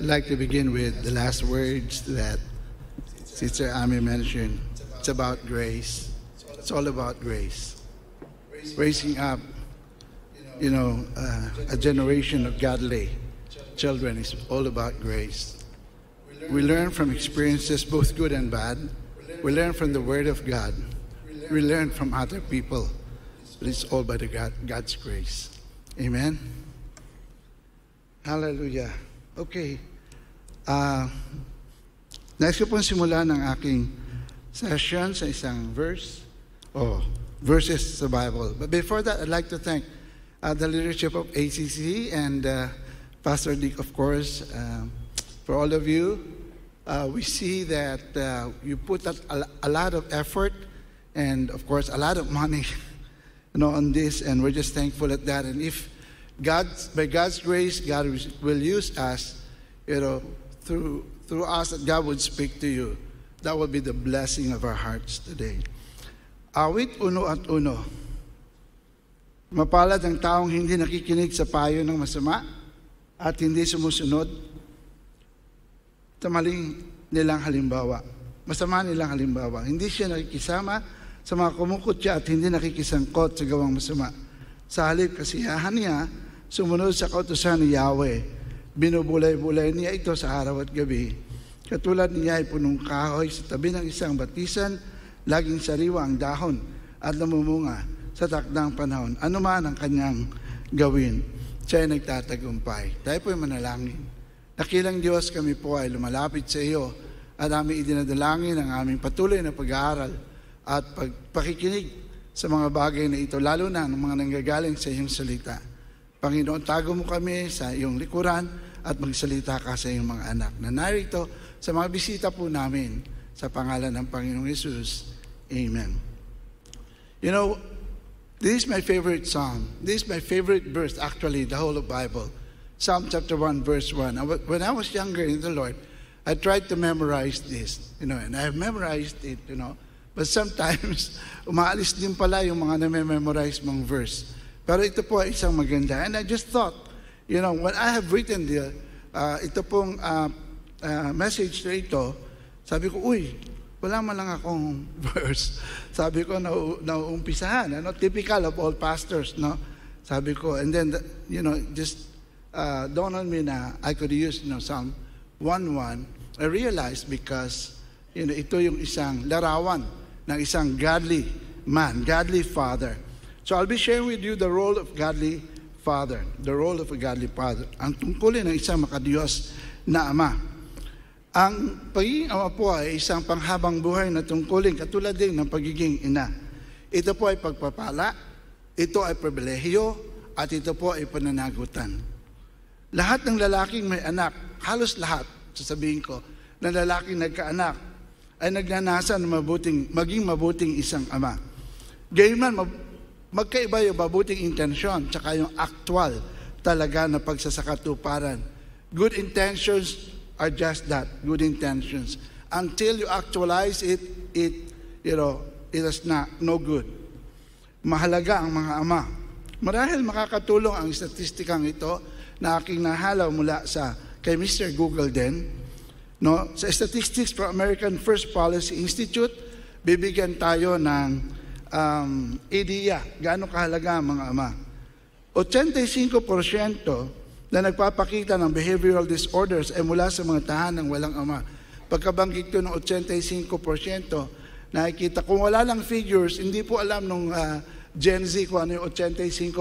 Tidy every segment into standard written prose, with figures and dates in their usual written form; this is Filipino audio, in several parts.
I'd like to begin with the last words that Sister Ami mentioned. It's about grace. It's all about grace. Raising up, a generation of godly children is all about grace. We learn from experiences, both good and bad. We learn from the Word of God. We learn from other people. But it's all by God's grace. Amen? Hallelujah. Okay. Next ko pong simula ng aking session sa isang verses sa Bible. But before that, I'd like to thank the leadership of ACC and Pastor Dick, of course, for all of you. We see that you put a lot of effort and, of course, a lot of money on this, and we're just thankful at that. And if by God's grace, God will use us, through us, that God would speak to you. That will be the blessing of our hearts today. Awit 1:1. Mapalad ang taong hindi nakikinig sa payo ng masama at hindi sumusunod sa maling nilang halimbawa. Masama nilang halimbawa. Hindi siya nakikisama sa mga kumukutya at hindi nakikisangkot sa gawang masama. Sa halip kasiyahan niya, sumunod sa kautusan ni Yahweh. Binubulay-bulay niya ito sa araw at gabi. Katulad niya ay punong kahoy sa tabi ng isang batisan, laging sariwa ang dahon at namumunga sa takdang panahon. Ano man ang kanyang gawin, siya ay nagtatagumpay. Tayo po ay manalangin. Dakilang Diyos, kami po ay lumalapit sa iyo at aming idinadalangin ang aming patuloy na pag-aaral at pakikinig sa mga bagay na ito, lalo na ng mga nanggagaling sa iyong salita. Panginoon, tago mo kami sa iyong likuran at magsalita ka sa iyong mga anak na narito sa mga bisita po namin sa pangalan ng Panginoong Hesus. Amen. This is my favorite psalm. This is my favorite verse, actually, the whole of Bible. Psalm chapter 1, verse 1. When I was younger in the Lord, I tried to memorize this, and I have memorized it, But sometimes, umaalis din pala yung mga na-memorize mong verse. Pero ito po ay isang maganda. And I just thought, when I have written ito pong message na ito, sabi ko, wala man lang akong verse. Sabi ko, nauumpisahan. Typical of all pastors, no? Sabi ko, and then, just dawned on me na I could use, Psalm 1:1. I realized because, ito yung isang larawan ng isang godly man, godly father. So I'll be sharing with you the role of godly father, the role of a godly father. Ang tungkulin ng isang makadiyos na ama. Ang pagiging ama po ay isang panghabang buhay na tungkulin, katulad din ng pagiging ina. Ito po ay pagpapala, ito ay pribilehiyo, at ito po ay pananagutan. Lahat ng lalaking may anak, halos lahat, sasabihin ko, na lalaking nagkaanak, ay nagnanasa ng maging mabuting isang ama. Gayunman, magkaiba yung mabuting intensyon tsaka yung actual talaga na pagsasakatuparan. Good intentions are just that, good intentions. Until you actualize it is no good. Mahalaga ang mga ama. Marahil makakatulong ang statistikang ito na aking nahalaw mula kay Mr. Google din. Sa Statistics for American First Policy Institute, bibigyan tayo ng ideya, gaano kahalaga ang mga ama. 85% na nagpapakita ng behavioral disorders ay mula sa mga tahanang walang ama. Pagkabanggit ko ng 85%, nakikita, kung wala lang figures, hindi po alam nung Gen Z kung ano yung 85%.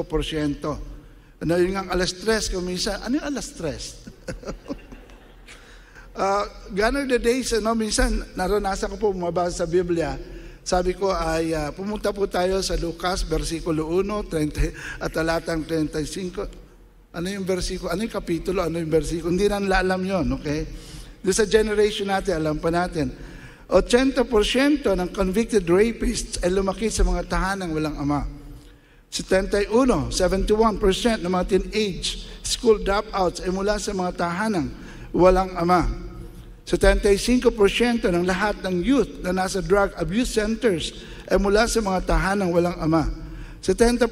Yun ang alas tres, kung minsan, ano yung alas tres? Gone are the days, minsan naranasan ko po mabasa sa Biblia. Sabi ko ay pumunta po tayo sa Lucas, versikulo 1, at talatang 35. Ano yung versikulo? Ano yung kapitulo? Ano yung versikulo? Hindi na nila alam yun, okay? Doon sa generation natin, alam pa natin. 80% ng convicted rapists ay lumaki sa mga tahanang walang ama. 71% ng mga teenage school dropouts ay mula sa mga tahanang walang ama. 75% ng lahat ng youth na nasa drug abuse centers ay mula sa mga tahanang walang ama. 70%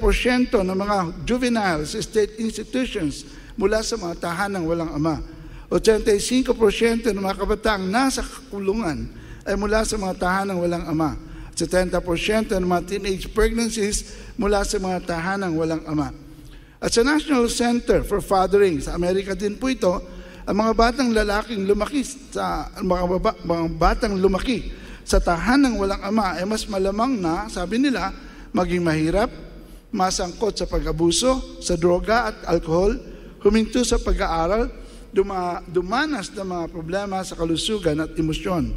ng mga juveniles sa state institutions mula sa mga tahanang walang ama. 85% ng mga kabataang nasa kulungan ay mula sa mga tahanang walang ama. At 70% ng mga teenage pregnancies mula sa mga tahanang walang ama. At sa National Center for Fathering, sa Amerika din po ito, ang mga batang lalaking lumaki sa mga batang lumaki sa tahanang walang ama ay mas malamang na, sabi nila, maging mahirap, masangkot sa pag-abuso, sa droga at alkohol, huminto sa pag-aaral, dumanas ng mga problema sa kalusugan at emosyon.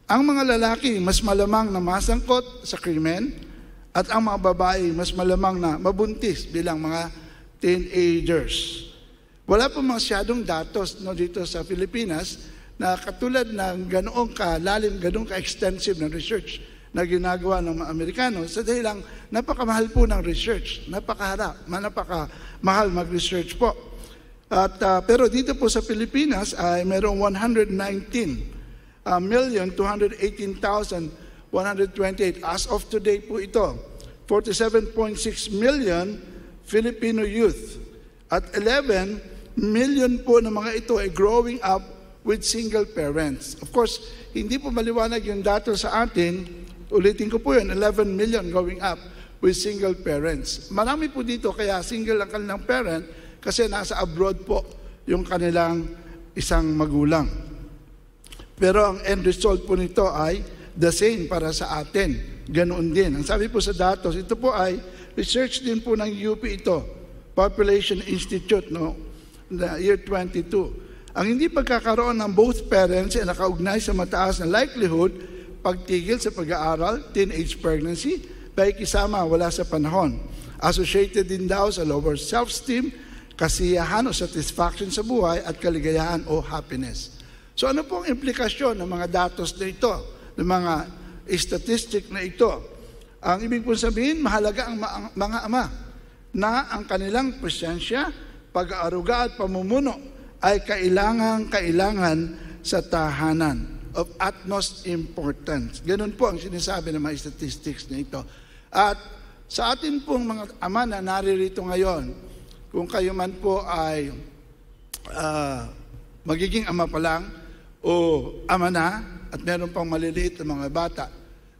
Ang mga lalaki mas malamang na masangkot sa krimen at ang mga babae mas malamang na mabuntis bilang mga teenagers. Wala po masyadong datos dito sa Pilipinas na katulad ng ganoong kalalim, ganoong ka-extensive na research na ginagawa ng mga Amerikano sa dahilang napakamahal po ng research, napakamahal mag-research po. At, pero dito po sa Pilipinas ay mayroong 119,218,128 as of today po ito. 47.6 million Filipino youth at 11 million po ng mga ito ay growing up with single parents. Of course, hindi po maliwanag yung data sa atin. Ulitin ko po yun, 11 million growing up with single parents. Marami po dito kaya single ang kanilang parent kasi nasa abroad po yung kanilang isang magulang. Pero ang end result po nito ay the same para sa atin. Ganoon din. Ang sabi po sa datos, ito po ay research din po ng UP ito, Population Institute, the year 22. Ang hindi pagkakaroon ng both parents ay nakaugnay sa mataas na likelihood, pagtigil sa pag-aaral, teenage pregnancy, pakikisama wala sa panahon. Associated din daw sa lower self-esteem, kasiyahan o satisfaction sa buhay at kaligayahan o happiness. So ano po ang implikasyon ng mga datos na ito, ng mga statistic na ito? Ang ibig po sabihin, mahalaga ang mga ama na ang kanilang presensya, pag-aaruga at pamumuno ay kailangan sa tahanan of utmost importance. Ganun po ang sinasabi ng mga statistics na ito. At sa atin pong mga ama na naririto ngayon, kung kayo man po ay magiging ama pa lang o ama na at meron pang maliliit na mga bata,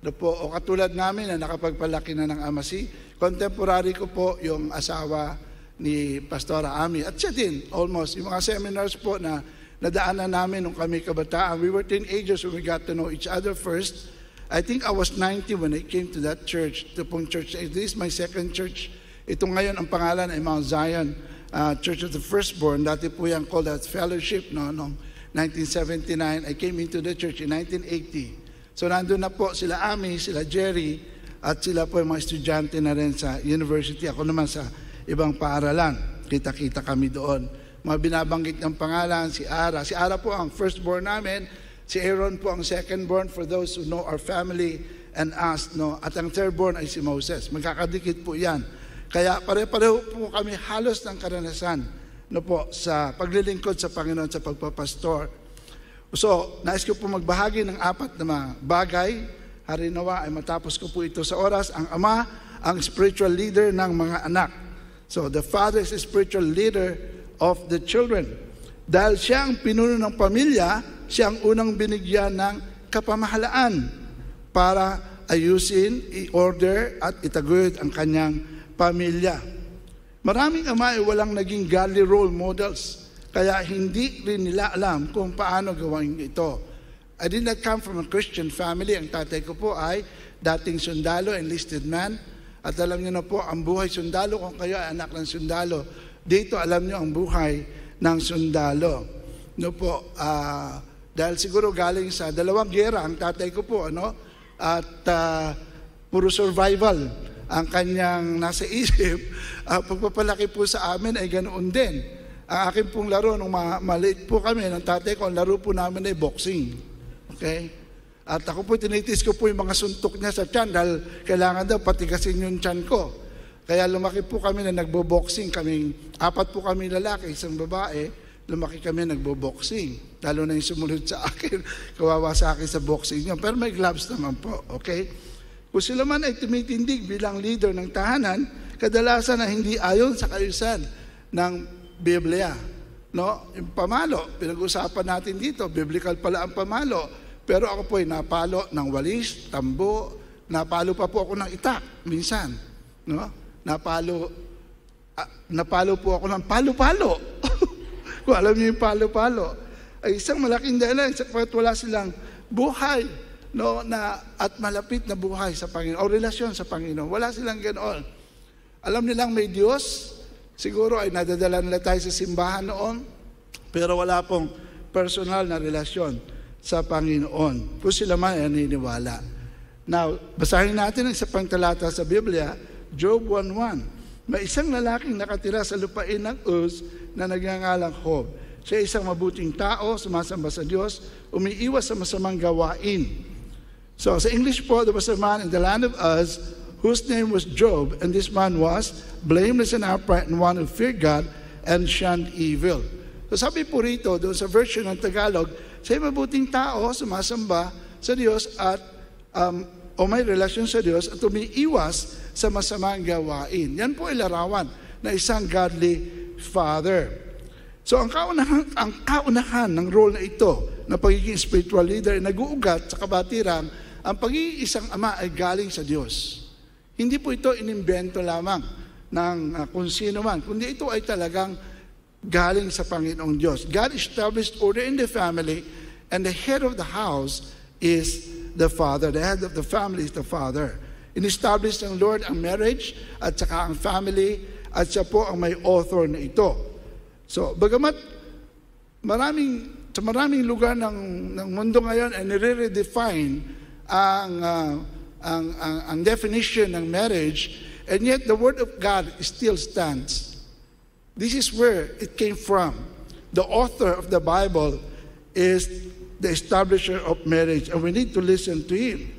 o katulad namin na nakapagpalaki na ng amasi, contemporary ko po yung asawa ni Pastora Ami. At siya din, almost, yung mga seminars po na nadaanan namin nung kami kabataan. We were teenagers when we got to know each other first. I think I was 90 when I came to that church. Ito pong church, this is my second church. Ito ngayon, ang pangalan ay Mount Zion Church of the Firstborn. Dati po yan called as Fellowship, noong 1979. I came into the church in 1980. So nandun na po sila Ami, sila Jerry, at sila po yung mga estudyante na rin sa university. Ako naman sa ibang paaralan. Kita-kita kami doon. Mga binabanggit ng pangalan, si Ara. Si Ara po ang firstborn namin. Si Aaron po ang secondborn for those who know our family and us. At ang thirdborn ay si Moses. Magkakadikit po yan. Kaya pare-pareho po kami halos ng karanasan sa paglilingkod sa Panginoon sa pagpapastor. So, nais ko po magbahagi ng 4 na mga bagay. Harinawa ay matapos ko po ito sa oras. Ang ama, ang spiritual leader ng mga anak. So, the father is a spiritual leader of the children. Dahil siya ang pinuno ng pamilya, siya ang unang binigyan ng kapamahalaan para ayusin, i-order at itaguyod ang kanyang pamilya. Maraming ama ay walang naging godly role models. Kaya hindi rin nila alam kung paano gawin ito. I did not come from a Christian family. Ang tatay ko po ay dating sundalo, enlisted man. At alam niyo na po, ang buhay sundalo, kung kayo ay anak ng sundalo, dito alam niyo ang buhay ng sundalo. Dahil siguro galing sa 2 giyera, ang tatay ko po, at puro survival ang kanyang nasa isip. Pagpapalaki po sa amin ay ganoon din. Ang akin pong laro, nung maliit po kami, ng tatay ko, ang laro po namin ay boxing. Okay? At ako po, tinitis ko po yung mga suntok niya sa tiyan dahil kailangan daw patigasin yung tiyan ko. Kaya lumaki po kami na nagbo-boxing. 4 po kami lalaki, isang babae. Lumaki kami nagbo-boxing. Lalo na yung sumunod sa akin. Kawawa sa akin sa boxing niya. Pero may gloves naman po. Okay? Kung sila man ay tumitindig bilang leader ng tahanan, kadalasan na hindi ayon sa kaayusan ng Biblia. No? Yung pamalo, pinag-usapan natin dito, biblical pala ang pamalo. Pero ako po ay napalo ng walis, tambo, napalo pa po ako ng itak minsan. No? Napalo po ako ng palo-palo. Kung alam niyo yung palo-palo, ay isang malaking dahilan sapagkat wala silang buhay, no, at malapit na buhay sa Panginoon o relasyon sa Panginoon. Wala silang ganoon. Alam nilang may Diyos, siguro ay nadadala nila tayo sa simbahan noon, pero wala pong personal na relasyon sa Panginoon. Kung sila man ay naniniwala. Now, basahin natin ang isa pang talata sa Biblia, Job 1:1. May isang lalaking nakatira sa lupain ng Uz na nagngangalang Job. Siya isang mabuting tao, sumasamba sa Diyos, umiiwas sa masamang gawain. So, sa English po, there was a man in the land of Uz whose name was Job, and this man was blameless and upright and one who feared God and shunned evil. So sabi po rito, doon sa version ng Tagalog, siya mabuting tao, sumasamba sa Diyos at o may relasyon sa Diyos at umiiwas sa masamang gawain. Yan po ay larawan na isang godly father. So ang kaunahan ng role na ito, na pagiging spiritual leader, ay nag-uugat sa kabatirang ang pag-iisang ama ay galing sa Diyos. Hindi po ito inimbento lamang ng kung sino man, kundi ito ay talagang galing sa Panginoong Diyos. God established order in the family, and the head of the house is the father. The head of the family is the father. In-establish ng Lord ang marriage at saka ang family, at siya po ang may author na ito. So, bagamat sa maraming lugar ng mundo ngayon ay nire-redefine ang definition ng marriage, and yet the Word of God still stands. This is where it came from. The author of the Bible is the establisher of marriage, and we need to listen to Him.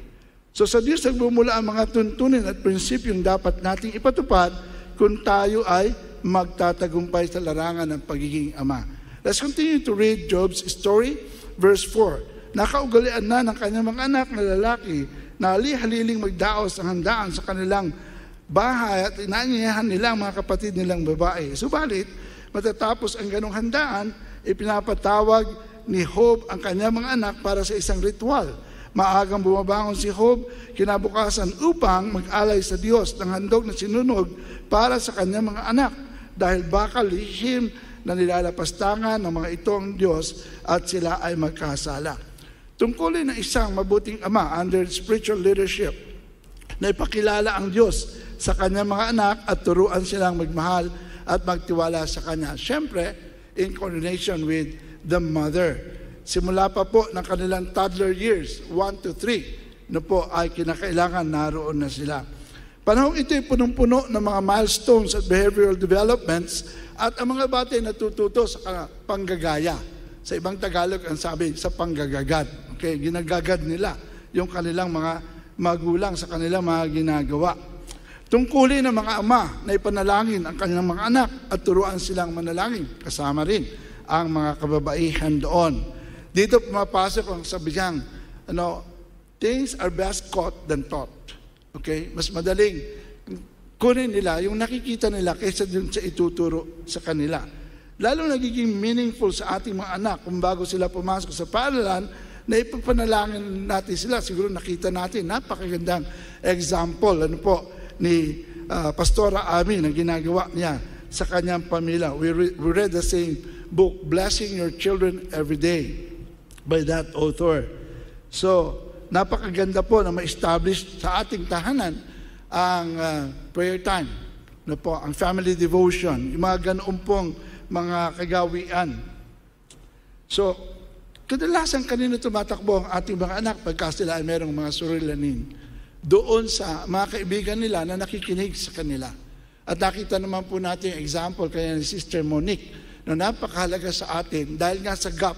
So sa Diyos nagbumula ang mga tuntunin at prinsipyong dapat nating ipatupad kung tayo ay magtatagumpay sa larangan ng pagiging ama. Let's continue to read Job's story, verse 4. Nakaugalian na ng kanyang mga anak na lalaki na haliling magdaos ang handaan sa kanilang bahay at inaanyayahan nila ang mga kapatid nilang babae. Subalit, matatapos ang ganong handaan, ipinapatawag ni Job ang kanyang mga anak para sa isang ritual. Maagang bumabangon si Job kinabukasan upang mag-alay sa Diyos ng handog na sinunog para sa kanyang mga anak, dahil baka lihim na nilalapastangan ng mga ito ang Diyos at sila ay magkasala. Tungkulin ng isang mabuting ama under spiritual leadership na ipakilala ang Diyos sa kanyang mga anak at turuan silang magmahal at magtiwala sa Kanya. Siyempre, in coordination with the mother. Simula pa po ng kanilang toddler years, 1 to 3, na po ay kinakailangan naroon na sila. Panahon ito ay punong-puno ng mga milestones at behavioral developments at ang mga bata ay natututo sa panggagaya. Sa ibang Tagalog, ang sabi, sa panggagagad. Okay, ginagagad nila yung kanilang mga magulang sa kanilang mga ginagawa. Tungkulin ng mga ama na ipanalangin ang kanilang mga anak at turuan silang manalangin. Kasama rin ang mga kababaihan doon. Dito pumapasok ang sabihang, things are best caught than taught. Okay? Mas madaling kunin nila yung nakikita nila kaysa dun sa ituturo sa kanila. Lalo nagiging meaningful sa ating mga anak kung bago sila pumasok sa paaralan, na ipapanalangin natin sila. Siguro nakita natin, napakagandang example, ni Pastora Ami na ginagawa niya sa kanyang pamilya. We read the same book, Blessing Your Children Every Day, by that author. So, napakaganda po na ma-establish sa ating tahanan ang prayer time, ang family devotion, yung mga ganoon pong mga kagawian. So, kadalasan kanino tumatakbo ang ating mga anak pagka sila ay merong mga surilanin? Doon sa mga kaibigan nila na nakikinig sa kanila. At nakita naman po natin yung example kaya ni Sister Monique na napakahalaga sa atin dahil nga sa gap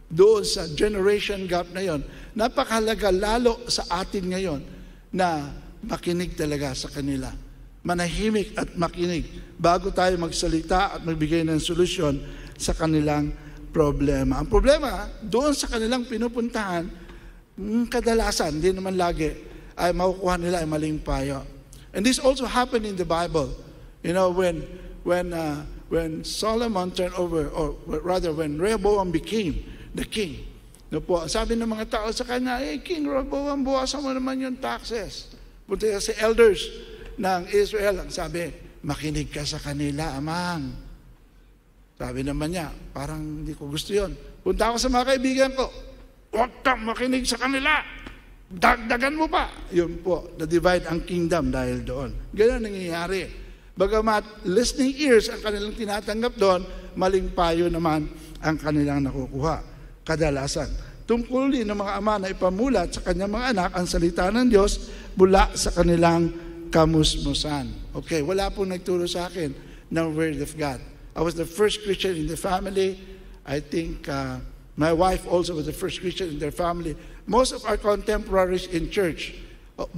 doon sa generation gap na yon, napakahalaga lalo sa atin ngayon na makinig talaga sa kanila. Manahimik at makinig bago tayo magsalita at magbigay ng solusyon sa kanilang problema. Ang problema, doon sa kanilang pinupuntahan, kadalasan, hindi naman lagi, ay makukuha nila ay maling payo. And this also happened in the Bible. When when Solomon turned over, or rather when Rehoboam became the king, no po, sabi ng mga tao sa kanya, King Rehoboam, buwasan mo naman yung taxes. Punta sa elders ng Israel, ang sabi, makinig ka sa kanila, amang. Sabi naman niya, parang hindi ko gusto yun. Punta ako sa mga kaibigan ko, huwag kang makinig sa kanila. Dagdagan mo pa. Yun po, na-divide ang kingdom dahil doon. Ganyan nangyayari. Bagamat listening ears ang kanilang tinatanggap doon, maling payo naman ang kanilang nakukuha. Kadalasan, tungkulin ng mga ama na ipamulat sa kanyang mga anak ang salita ng Diyos mula sa kanilang kamusmusan. Okay, wala pong nagturo sa akin ng Word of God. I was the first Christian in the family. I think my wife also was the first Christian in their family. Most of our contemporaries in church,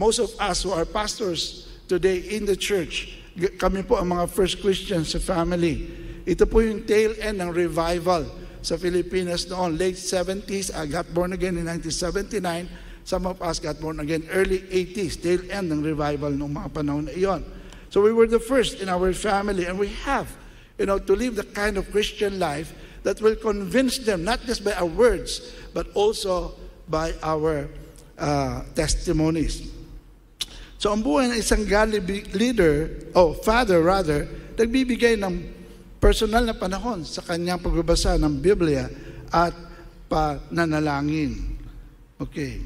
most of us who are pastors today in the church, kami po ang mga first Christians sa family. Ito po yung tail end ng revival sa Pilipinas noon. Late 70s, I got born again in 1979. Some of us got born again early 80s, tail end ng revival noong mga panahon na iyon. So we were the first in our family, and we have to live the kind of Christian life that will convince them, not just by our words, but also by our testimonies. So ang buhay ng isang godly father rather, nagbibigay ng personal na panahon sa kanyang pagbabasa ng Biblia at pananalangin. Okay.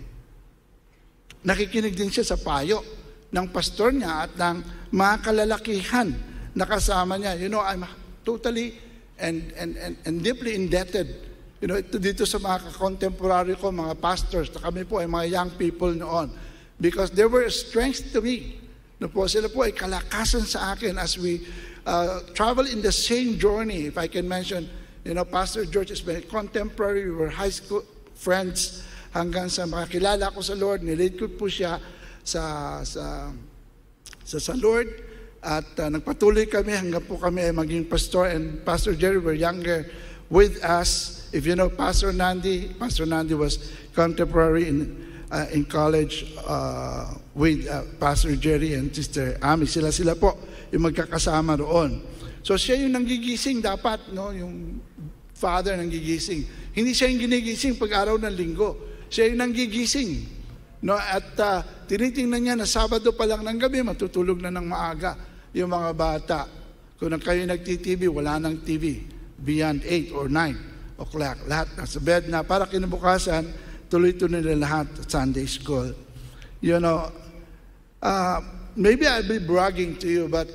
Nakikinig din siya sa payo ng pastor niya at ng mga kalalakihan na kasama niya. I'm totally and deeply indebted dito sa mga contemporary ko, mga pastors, na kami po ay mga young people noon, because they were a strength to me. Sila po ay kalakasan sa akin as we travel in the same journey. If I can mention, Pastor George is my contemporary. We were high school friends hanggang sa makakilala ko sa Lord. Nilid ko po siya sa Lord. At nagpatuloy kami hanggang po kami ay maging pastor, and Pastor Jerry were younger with us. If you know Pastor Nandi was contemporary in college with Pastor Jerry and Sister Ami. Sila po yung magkakasama roon. So siya yung nanggigising dapat, yung father nanggigising. Hindi siya yung ginigising pag araw ng linggo. Siya yung nanggigising. At tinitingnan niya na Sabado pa lang ng gabi, matutulog na ng maaga yung mga bata. Kung kayo nagti-TV, wala nang TV. Beyond 8 or 9 o'clock. Lahat nasa bed na. Para kinabukasan, tuloy-tuloy na lahat at Sunday school. Maybe I'll be bragging to you, but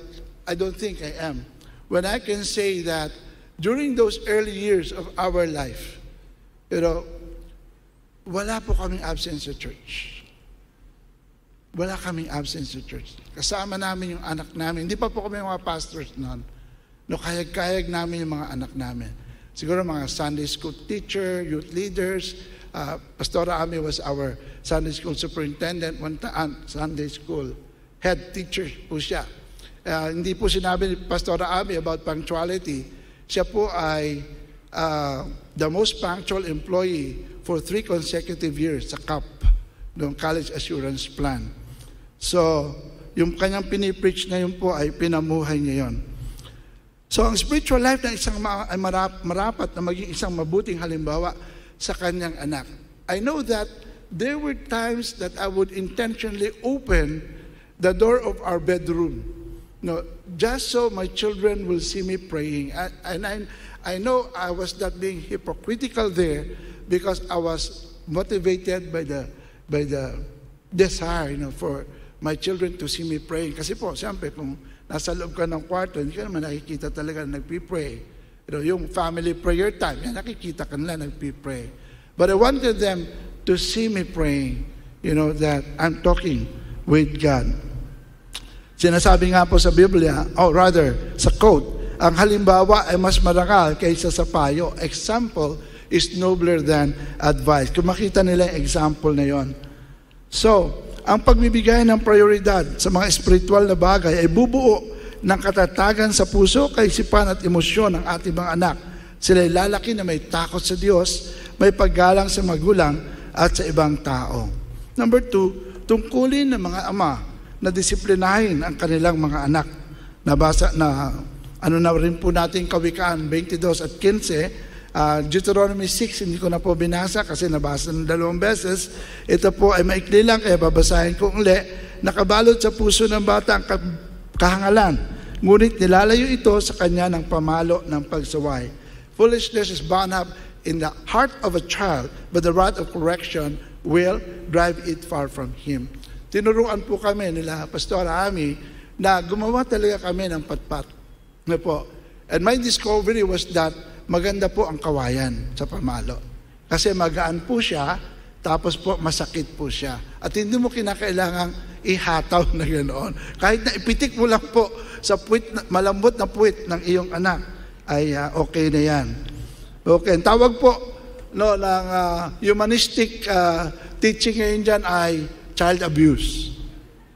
I don't think I am. When I can say that during those early years of our life, wala po kaming absence sa church. Wala kaming absence sa church. Kasama namin yung anak namin. Hindi pa po kami mga pastors noon. Kayag-kayag namin yung mga anak namin. Siguro mga Sunday school teacher, youth leaders. Pastora Ami was our Sunday school superintendent. Sunday school head teacher po siya. Hindi po sinabi ni Pastora Ami about punctuality. Siya po ay the most punctual employee for 3 consecutive years sa CAP, ng College Assurance Plan. So, yung kanyang pinipreach na yun po ay pinamuhay niya yun. So, ang spiritual life ng isang ay marapat na maging isang mabuting halimbawa sa kanyang anak. I know that there were times that I would intentionally open the door of our bedroom, just so my children will see me praying. And I know I was not being hypocritical there, because I was motivated by the desire, for my children to see me praying. Kasi po, siyempre, kung nasa loob ka ng kwarto, hindi ka naman nakikita talaga na nagpipray. Yung family prayer time, nakikita ka nila nagpipray. But I wanted them to see me praying, that I'm talking with God. Sinasabi nga po sa Biblia, sa quote, ang halimbawa ay mas marangal kaysa sa payo. Example is nobler than advice. Kung makita nila yung example na yon. So, ang pagbibigay ng prioridad sa mga espiritual na bagay ay bubuo ng katatagan sa puso, kaisipan at emosyon ng ating mga anak. Sila ay lalaki na may takot sa Diyos, may paggalang sa magulang at sa ibang tao. Number 2, tungkulin ng mga ama na disiplinahin ang kanilang mga anak. Ano na rin po natin Kawikaan 22 at 15, Deuteronomy 6, hindi ko na po binasa kasi nabasa ng 2 beses. Ito po ay maikli lang, kaya babasahin ko uli. Nakabalot sa puso ng bata ang kahangalan, ngunit nilalayo ito sa kanya ng pamalo ng pagsaway. Foolishness is bound up in the heart of a child, but the rod of correction will drive it far from him. Tinuruan po kami nila, Pastor Ami, na gumawa talaga kami ng patpat. Na po. And my discovery was that maganda po ang kawayan sa pamalo. Kasi magaan po siya, tapos po masakit po siya. At hindi mo kinakailangang ihataw na ganoon. Kahit na ipitik mo lang po sa puwit, malambot na puwit ng iyong anak, ay okay na yan. Okay, ang tawag po ng humanistic teaching ngayon dyan ay child abuse.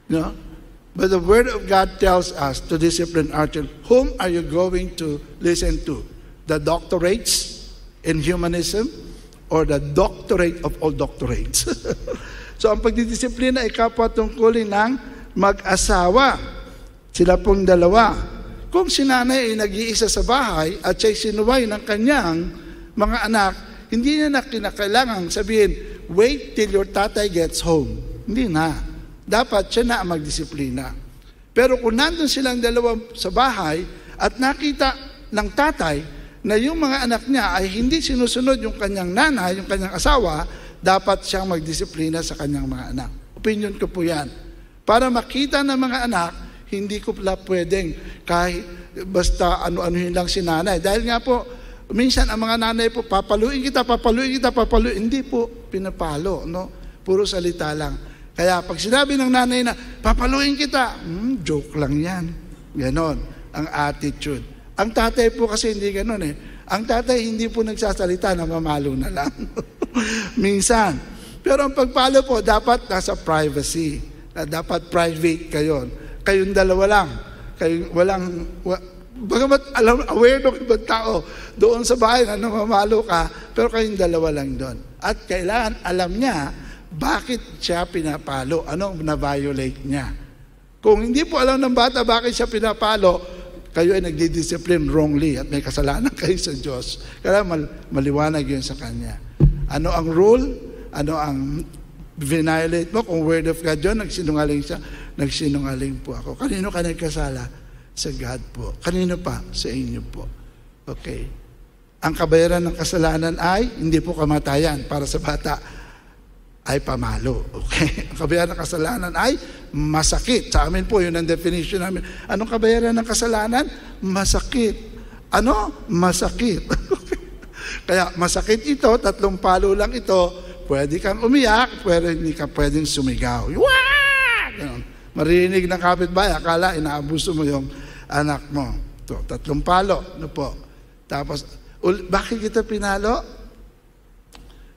No? But the Word of God tells us to discipline our children. Whom are you going to listen to? The doctorates in humanism or the doctorate of all doctorates? So ang pagdidisiplina ay kapwa tungkulin ng mag-asawa. Sila pong dalawa. Kung si nanay ay nag-iisa sa bahay at siya'y sinuway ng kanyang mga anak, hindi niya na kinakailangang sabihin, wait till your tatay gets home. Hindi na. Dapat siya na ang magdisiplina. Pero kung nandun silang dalawa sa bahay at nakita ng tatay na yung mga anak niya ay hindi sinusunod yung kanyang nanay, yung kanyang asawa, dapat siyang magdisiplina sa kanyang mga anak. Opinion ko po yan. Para makita ng mga anak, hindi ko pala pwedeng kahit basta ano-anuhin lang si nanay. Dahil nga po, minsan ang mga nanay po, papaluin kita. Hindi po pinapalo, no? Puro salita lang. Kaya pag sinabi ng nanay na, papaluin kita, joke lang yan. Ganon ang attitude. Ang tatay po kasi hindi ganon eh. Ang tatay hindi po nagsasalita, namamalo na lang. Minsan. Pero ang pagpalo po, dapat nasa privacy. Dapat private kayo. Kayong dalawa lang. Kayong bagamat aware ng ibang tao doon sa bahay na namamalo ka, pero kayong dalawa lang doon. At kailangan alam niya bakit siya pinapalo, anong na-violate niya. Kung hindi po alam ng bata bakit siya pinapalo, kayo ay nagdidiscipline wrongly at may kasalanan kayo sa Diyos. Kaya maliwanag yun sa Kanya. Ano ang rule? Ano ang violate mo? Kung word of God yun, nagsinungaling siya, nagsinungaling po ako. Kanino ka nagkasala? Sa God po. Kanino pa? Sa inyo po. Okay. Ang kabayaran ng kasalanan ay hindi po kamatayan para sa bata, ay pamalo. Okay? Ang kabayaran ng kasalanan ay masakit. Sa amin po, yun ang definition namin. Anong kabayaran ng kasalanan? Masakit. Ano? Masakit. Kaya masakit ito, 3 palo lang ito, pwede kang umiyak, pero hindi ka pwedeng sumigaw. Ganun. Marinig ng kapitbahay, akala inaabuso mo yung anak mo. Ito, 3 palo. Ano po? Tapos, bakit kita pinalo?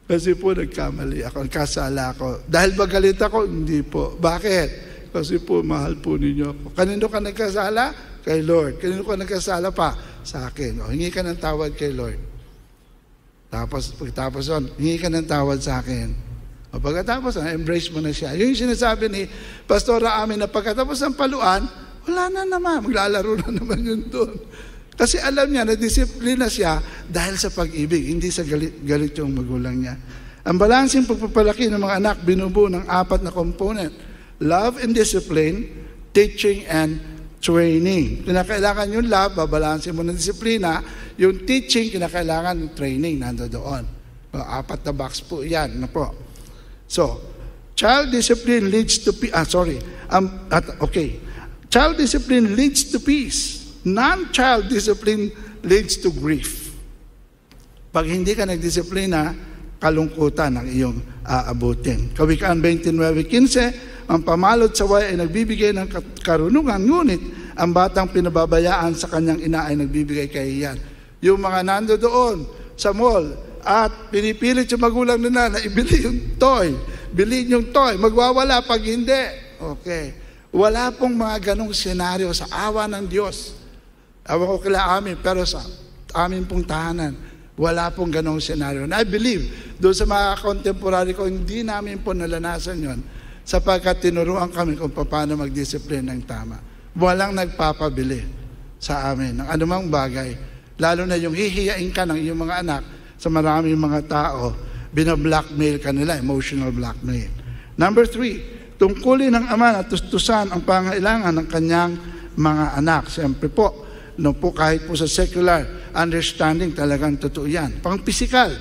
Kasi po nagkamali ako, nagkasala ako. Dahil ba galit ako? Hindi po. Bakit? Kasi po mahal po ninyo ako. Kanino ka nagkasala? Kay Lord. Kanino ka nagkasala pa? Sa akin. O, hingi ka ng tawad kay Lord. Tapos, pagtapos yun, hingi ka ng tawad sa akin. O pagkatapos, embrace mo na siya. Yung sinasabi ni Pastora Ami na pagkatapos ng paluan, wala na naman. Maglalaro na naman yun doon. Kasi alam niya na disiplina siya dahil sa pag-ibig, hindi sa galit yung magulang niya. Ang balansing pagpapalaki ng mga anak binubuo ng 4 na component. Love and discipline, teaching and training. Kinakailangan yung love, babalansin mo ng disiplina. Yung teaching, kinakailangan yung training, nando doon. 4 na box po yan. Na po. So, child discipline leads to peace. Child discipline leads to peace. Non-child discipline leads to grief. Pag hindi ka nagdisiplina, kalungkutan ang iyong aabutin. Kawikaan 29:15, ang pamalot sa way ay nagbibigay ng karunungan, ngunit ang batang pinababayaan sa kanyang ina ay nagbibigay kahihiyan. Yung mga nando doon sa mall at pinipilit yung magulang nila na ibili yung toy. Bilhin yung toy, magwawala pag hindi. Okay. Wala pong mga ganong senaryo sa awa ng Diyos. Awa ko kila amin, pero sa amin pong tahanan, wala pong ganong senaryo. And I believe, doon sa mga contemporary ko, hindi namin po nalanasan yon sapagkat tinuruan kami kung paano mag-discipline ng tama. Walang nagpapabili sa amin ng anumang bagay, lalo na yung hihiyain ka ng iyong mga anak sa maraming mga tao, binablackmail ka nila, emotional blackmail. Number 3, tungkulin ng ama na tustusan ang pangailangan ng kanyang mga anak. Siyempre po, kahit po sa secular understanding, talagang totoo yan. Pang-pisikal,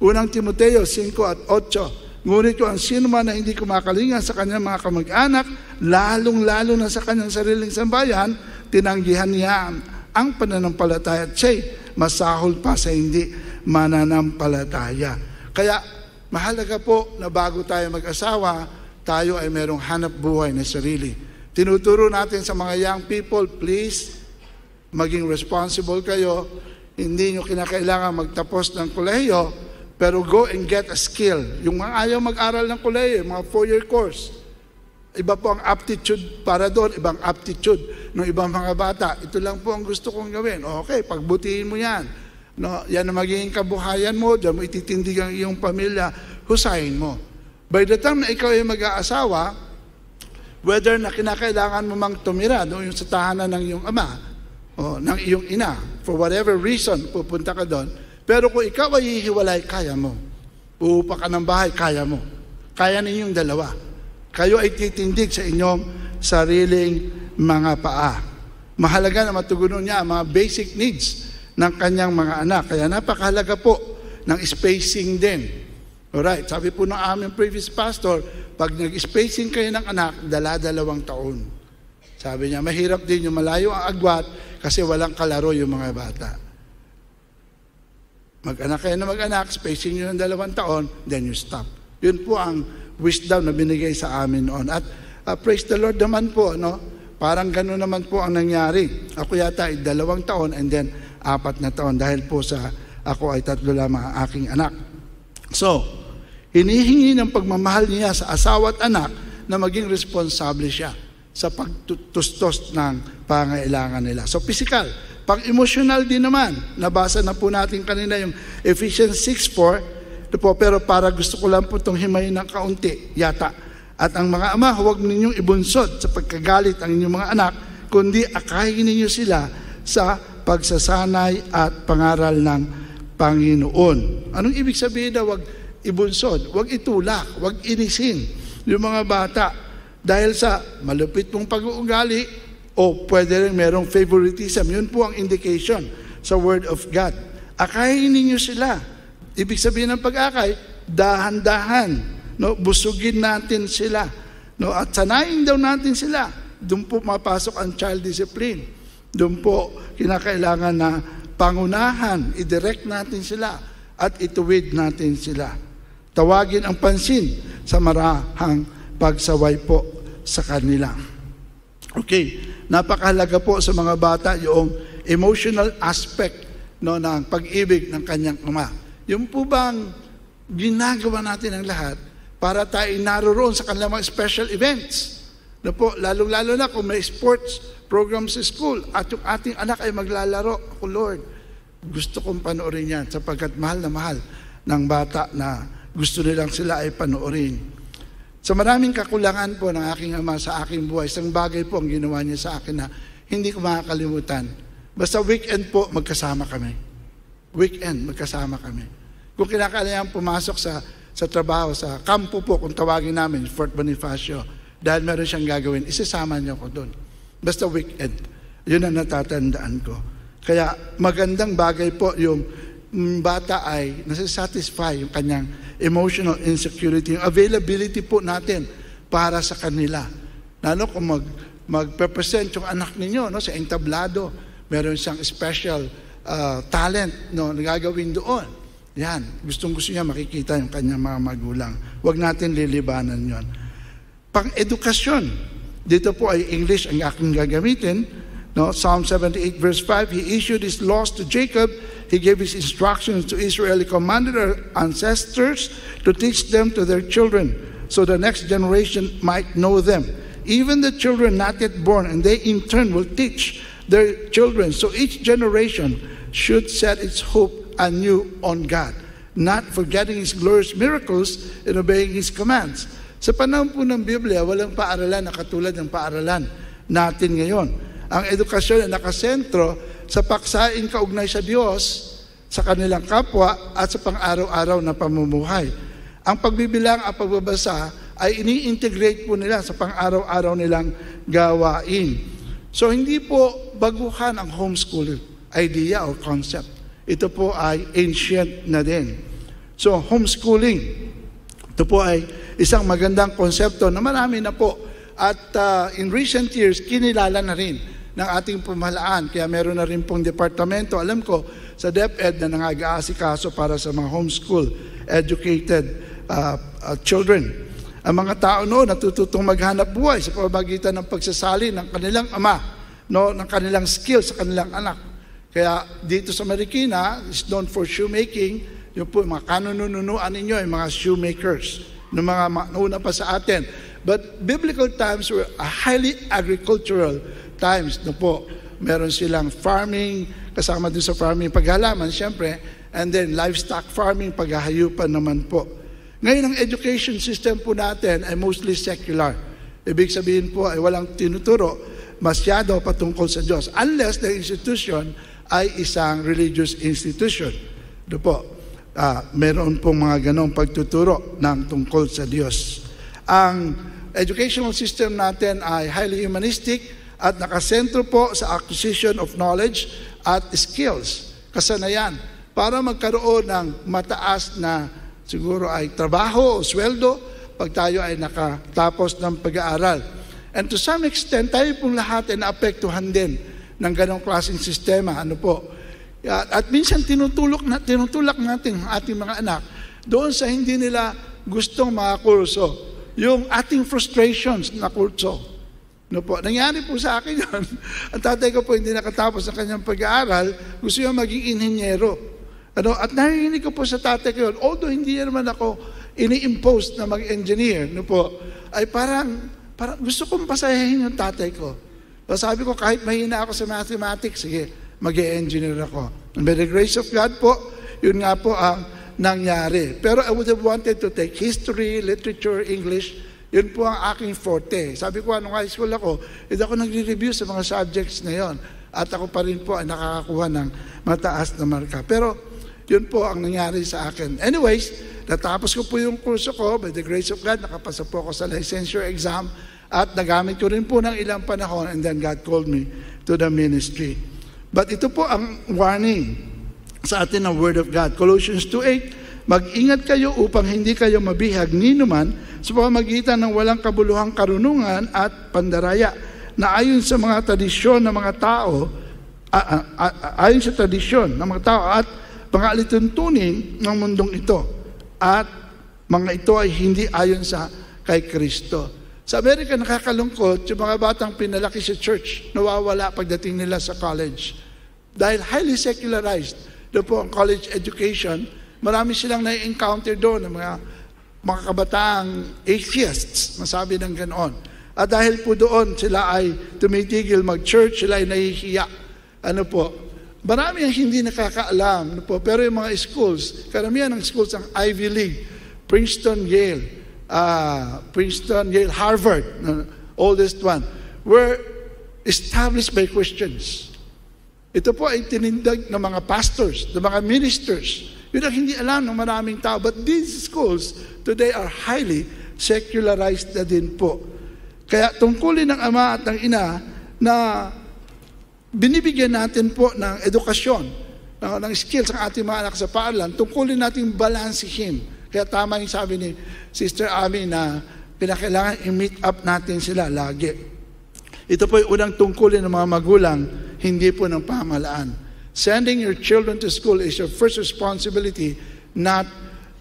unang Timoteo 5:8, ngunit kung ang sino man na hindi kumakalinga sa kanyang mga kamag-anak, lalong-lalo na sa kanyang sariling sambayan, tinanggihan niya ang pananampalataya at siya'y masahol pa sa hindi mananampalataya. Kaya mahalaga po na bago tayo mag-asawa, tayo ay merong hanap buhay na sarili. Tinuturo natin sa mga young people, please, maging responsible kayo. Hindi nyo kinakailangan magtapos ng kolehiyo, pero go and get a skill. Yung mga ayaw mag-aral ng kolehiyo, mga 4-year course, iba po ang aptitude para doon, ibang aptitude ng ibang mga bata. Ito lang po ang gusto kong gawin. Okay, pagbutihin mo yan. Yan ang magiging kabuhayan mo, diyan mo ititindig ang iyong pamilya, husayin mo. By the time na ikaw ay mag-aasawa, whether na kinakailangan mo mang tumira yung sa tahanan ng iyong ama, o ng iyong ina, for whatever reason, pupunta ka doon. Pero kung ikaw ay hihiwalay, kaya mo. Uupa ka ng bahay, kaya mo. Kaya ninyong dalawa. Kayo ay titindig sa inyong sariling mga paa. Mahalaga na matugunan niya ang mga basic needs ng kanyang mga anak. Kaya napakahalaga po ng spacing din. Alright, sabi po ng aming previous pastor, pag nag-spacing kayo ng anak, 2 taon. Sabi niya, mahirap din yung malayo ang agwat kasi walang kalaro yung mga bata. Mag-anak kayo na mag-anak, spacing nyo ng 2 taon, then you stop. Yun po ang wisdom na binigay sa amin noon. At praise the Lord naman po, parang gano'n naman po ang nangyari. Ako yata ay 2 taon and then 4 na taon dahil po sa ako ay 3 lamang ang aking anak. So, hinihingi ng pagmamahal niya sa asawa at anak na maging responsable siya sa pagtustos ng pangailangan nila. So, physical. Pag-emotional din naman, nabasa na po natin kanina yung Ephesians 6:4, pero para gusto ko lang po itong himayin ng kaunti, yata. At ang mga ama, huwag ninyong ibunsod sa pagkagalit ang inyong mga anak, kundi akayin ninyo sila sa pagsasanay at pangaral ng Panginoon. Anong ibig sabihin na huwag ibunsod? Huwag itulak, huwag inisin yung mga bata dahil sa malupit mong pag-uugali o pwede rin merong favoritism. Yun po ang indication sa Word of God. Akayin ninyo sila. Ibig sabihin ng pag-akay, dahan-dahan, busugin natin sila. At sanayin daw natin sila. Doon po mapasok ang child discipline. Doon po kinakailangan na pangunahan, i-direct natin sila at ituwid natin sila. Tawagin ang pansin sa marahang pagsaway po sa kanila. Okay, napakahalaga po sa mga bata yung emotional aspect ng pag-ibig ng kanyang ama. Yung po bang ginagawa natin ang lahat para tayo naroon sa kanilang mga special events? Lalo-lalo na kung may sports program sa school at yung ating anak ay maglalaro. Ako, Lord, gusto kong panoorin yan sapagkat mahal na mahal ng bata na gusto nilang sila ay panoorin. Sa maraming kakulangan po ng aking ama sa aking buhay, isang bagay po ang ginawa niya sa akin na hindi ko makakalimutan. Basta weekend po, magkasama kami. Weekend, magkasama kami. Kung kinakailangan pumasok sa trabaho, sa kampo po, kung tawagin namin, Fort Bonifacio, dahil meron siyang gagawin, isasama niya ko doon. Basta weekend. Yun ang natatandaan ko. Kaya magandang bagay po yung bata ay nasa-satisfy yung kanyang emotional insecurity, yung availability po natin para sa kanila. Lalo kung mag-represent yung anak ninyo sa entablado, meron siyang special talent na gagawin doon. Yan, gustong-gusto niya makikita yung kanyang mga magulang. Huwag natin lilibanan yon. Pang-edukasyon, dito po ay English ang aking gagamitin. Psalm 78 verse 5, He issued His laws to Jacob, He gave His instructions to Israel, He commanded our ancestors to teach them to their children, so the next generation might know them. Even the children not yet born, and they in turn will teach their children. So each generation should set its hope anew on God, not forgetting His glorious miracles and obeying His commands. Sa panahon po ng Biblia, walang paaralan na katulad ng paaralan natin ngayon. Ang edukasyon ay nakasentro sa paksaing kaugnay sa Diyos, sa kanilang kapwa at sa pang-araw-araw na pamumuhay. Ang pagbibilang at pagbabasa ay ini-integrate po nila sa pang-araw-araw nilang gawain. So hindi po baguhan ang homeschool idea or concept. Ito po ay ancient na din. So homeschooling, ito po ay isang magandang konsepto na marami na po. At in recent years, kinilala na rin ng ating pamahalaan. Kaya meron na rin pong departamento, alam ko, sa DepEd na nang-aasikaso para sa mga homeschool educated children. Ang mga tao noon natututong maghanap buhay sa pamamagitan ng pagsasali ng kanilang ama, ng kanilang skill sa kanilang anak. Kaya dito sa Marikina, is known for shoemaking. Yung po, mga kanununuan ninyo, yung mga shoemakers, ng mga nauna pa sa atin. But biblical times were a highly agricultural times. Meron silang farming, kasama din sa farming paghalaman, siyempre, and then livestock farming, paghahayupan naman po. Ngayon, ang education system po natin ay mostly secular. Ibig sabihin po ay walang tinuturo masyado patungkol sa Diyos, unless the institution ay isang religious institution. Meron pong mga ganong pagtuturo ng tungkol sa Diyos. Ang educational system natin ay highly humanistic at nakasentro po sa acquisition of knowledge at skills, kasanayan, para magkaroon ng mataas na siguro ay trabaho o sweldo pag tayo ay nakatapos ng pag-aaral. And to some extent, tayo pong lahat ay naapektuhan din ng ganong klaseng sistema. At minsan tinutulak natin ang ating mga anak doon sa hindi nila gustong mga kurso. Yung ating frustrations na kurso. Nangyari po sa akin yun. Ang tatay ko po hindi nakatapos ng kanyang pag-aaral, gusto niya maging inhenyero. At narinig ko po sa tatay ko yun, although hindi naman ako ini-impose na mag-engineer, ay parang gusto kong pasayahin yung tatay ko. So sabi ko, kahit mahina ako sa mathematics, sige, mag-engineer ako. And by the grace of God po, yun nga po ang nangyari. Pero I would have wanted to take history, literature, English. Yun po ang aking forte. Sabi ko, nung high school ako nagre-review sa mga subjects na yon. At ako pa rin po ay nakakakuha ng mataas na marka. Pero yun po ang nangyari sa akin. Anyways, natapos ko po yung kurso ko. By the grace of God, nakapasa po ako sa licensure exam. At nagamit ko rin po ng ilang panahon. And then God called me to the ministry. But ito po ang warning sa atin ng Word of God. Colossians 2:8, mag-ingat kayo upang hindi kayo mabihag ninuman sa pamamagitan ng walang kabuluhang karunungan at pandaraya na ayon sa mga tradisyon ng mga tao, ayon sa tradisyon ng mga tao at pangalituntunin ng mundong ito. At mga ito ay hindi ayon sa kay Kristo. Sa Amerika, nakakalungkot, yung mga batang pinalaki sa church, nawawala pagdating nila sa college. Dahil highly secularized, doon po ang college education, marami silang na-encounter doon ng mga kabataang atheists, masabi ng ganoon. At dahil po doon sila ay tumitigil mag-church, sila ay nahihiya. Marami ang hindi nakakaalam. Pero yung mga schools, karamihan ng schools ang Ivy League, Princeton, Yale, Harvard, oldest one, were established by Christians. Ito po ay tinindag ng mga pastors, ng mga ministers. Yun ang hindi alam ng maraming tao. But these schools today are highly secularized na din po. Kaya tungkulin ng ama at ng ina na binibigyan natin po ng edukasyon, ng skills ang ating mga anak sa paaralan, tungkulin natin balansihin. Kaya tama yung sabi ni Sister Ami na pinakailangan i-meet up natin sila lagi. Ito po yung unang tungkulin ng mga magulang, hindi po ng pamahalaan. Sending your children to school is your first responsibility, not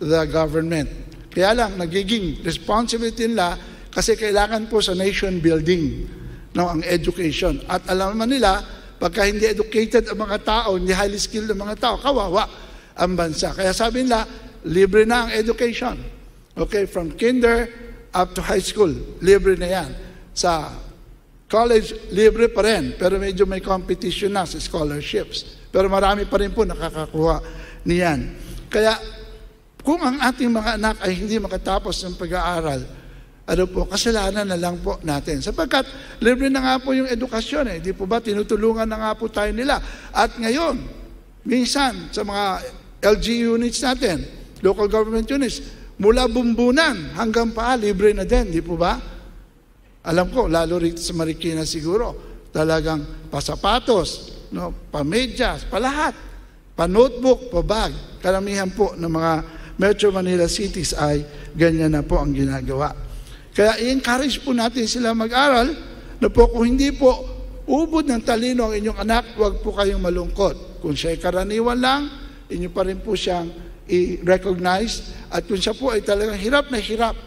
the government. Kaya lang, nagiging responsibility nila kasi kailangan po sa nation building ang education. At alam naman nila, pagka hindi educated ang mga tao, hindi highly skilled ang mga tao, kawawa ang bansa. Kaya sabi nila, libre na ang education. Okay, from kinder up to high school, libre na yan. Sa college, libre pa rin, pero medyo may competition na sa scholarships. Pero marami pa rin po nakakakuha niyan. Kaya, kung ang ating mga anak ay hindi makatapos ng pag-aaral, kasalanan na lang po natin. Sapagkat libre na nga po yung edukasyon Di po ba? Tinutulungan na nga po tayo nila. At ngayon, minsan sa mga LG units natin, local government units, mula Bumbunan hanggang Paa, libre na din. Di po ba? Alam ko, lalo rito sa Marikina siguro, talagang pasapatos, pamedyas, palahat, pa-notebook, pa-bag. Karamihan po ng mga Metro Manila cities ay ganyan na po ang ginagawa. Kaya i-encourage po natin sila mag-aral na po kung hindi po ubod ng talino ang inyong anak, huwag po kayong malungkot. Kung siya ay karaniwan lang, inyo pa rin po siyang i-recognize. At kung siya po ay talagang hirap na hirap,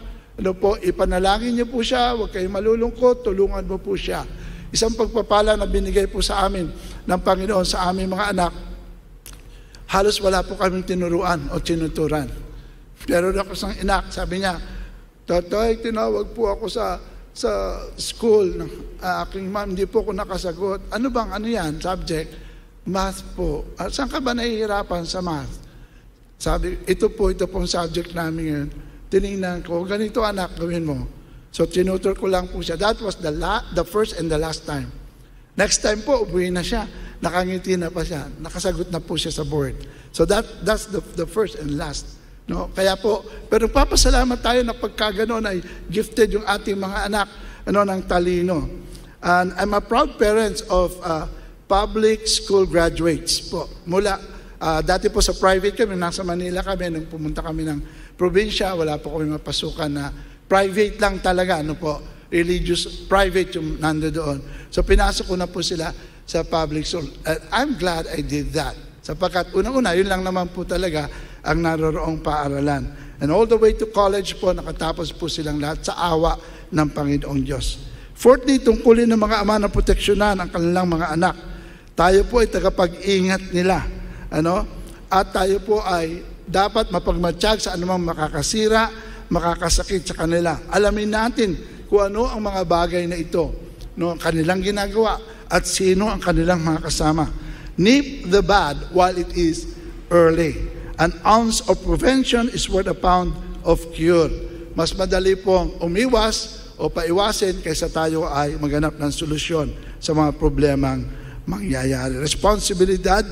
ipanalangin niyo po siya, huwag kayong malulungkot, tulungan mo po siya. Isang pagpapala na binigay po sa amin ng Panginoon sa aming mga anak, halos wala po kaming tinuruan o tinuturan. Pero ako sang inak, sabi niya, Tatay, tinawag po ako sa school ng aking ma'am, hindi po ako nakasagot. Ano yan, subject? Math po. Saan ka ba nahihirapan sa math? Sabi, ito pong subject namin ngayon. Tinignan ko, ganito anak, gawin mo. So, tinutur ko lang po siya. That was the first and the last time. Next time po, ubuhin na siya. Nakangiti na pa siya. Nakasagot na po siya sa board. So, that's the first and last. Kaya po, pero papasalamat tayo na pagkaganon ay gifted yung ating mga anak ng talino. And I'm a proud parent of public school graduates po. Mula, dati po sa private kami, nasa Manila kami, nung pumunta kami ng probinsya, wala po kami mapasukan na private lang talaga, religious private yung nando doon. So pinasok ko na po sila sa public school. I'm glad I did that. Sapagkat unang-una, yun lang naman po talaga ang naroroong paaralan. And all the way to college po, nakatapos po silang lahat sa awa ng Panginoong Diyos. Fourthly, tungkulin ng mga ama na proteksyonan ang kanilang mga anak. Tayo po ay tagapag-ingat nila. At tayo po ay dapat mapagmatsyag sa anumang makakasira, makakasakit sa kanila. Alamin natin kung ano ang mga bagay na ito, kanilang ginagawa at sino ang kanilang mga kasama. Nip the bad while it is early. An ounce of prevention is worth a pound of cure. Mas madali pong umiwas o paiwasin kaysa tayo ay maghanap ng solusyon sa mga problemang mangyayari. Responsibilidad